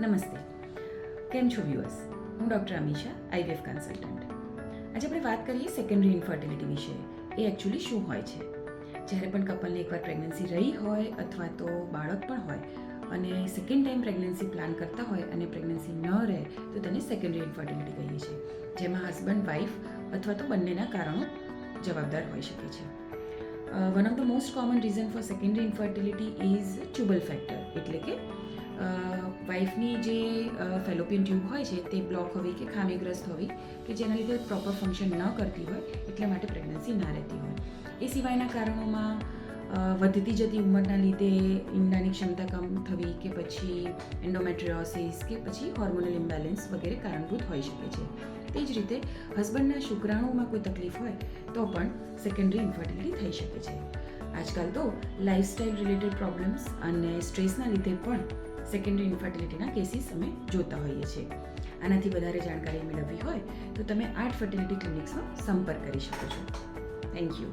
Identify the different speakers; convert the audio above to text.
Speaker 1: નમસ્તે, કેમ છો વ્યુઅર્સ? હું ડૉક્ટર અમીશા, IVF કન્સલ્ટન્ટ. આજે આપણે વાત કરીએ સેકન્ડરી ઇન્ફર્ટિલિટી વિશે. એ એકચ્યુઅલી શું હોય છે? જ્યારે પણ કપલને એકવાર પ્રેગ્નન્સી રહી હોય અથવા તો બાળક પણ હોય અને સેકન્ડ ટાઈમ પ્રેગ્નન્સી પ્લાન કરતા હોય અને પ્રેગ્નન્સી ન રહે તો તેને સેકન્ડરી ઇન્ફર્ટિલિટી કહીએ છીએ, જેમાં હસબન્ડ વાઈફ અથવા તો બંનેના કારણો જવાબદાર હોઈ શકે છે. One of the most common reason for secondary infertility is tubal factor, એટલે કે વાઈફની જે ફેલોપિયન ટ્યુબ હોય છે તે બ્લોક હોવી કે ખામીગ્રસ્ત હોવી કે જેના લીધે પ્રોપર ફંક્શન ન કરતી હોય એટલા માટે પ્રેગ્નન્સી ના રહેતી હોય. એ સિવાયના કારણોમાં વધતી જતી ઉંમરના લીધે ઈંડાની ક્ષમતા કમ થવી કે પછી એન્ડોમેટ્રિયોસિસ કે પછી હોર્મોનલ ઇમ્બેલેન્સ વગેરે કારણભૂત હોઈ શકે છે. તે જ રીતે હસબન્ડના શુક્રાણુમાં કોઈ તકલીફ હોય તો પણ સેકન્ડરી ઇન્ફર્ટિલિટી થઈ શકે છે. આજકાલ તો લાઇફસ્ટાઇલ રિલેટેડ પ્રોબ્લેમ્સ અને સ્ટ્રેસના લીધે પણ સેકન્ડરી ઇન્ફર્ટિલિટીના કેસીસ અમે જોતા હોઈએ છીએ. આનાથી વધારે જાણકારી મેળવવી હોય તો તમે આર્ટ ફર્ટિલિટી ક્લિનિક્સનો સંપર્ક કરી શકો છો. Thank you.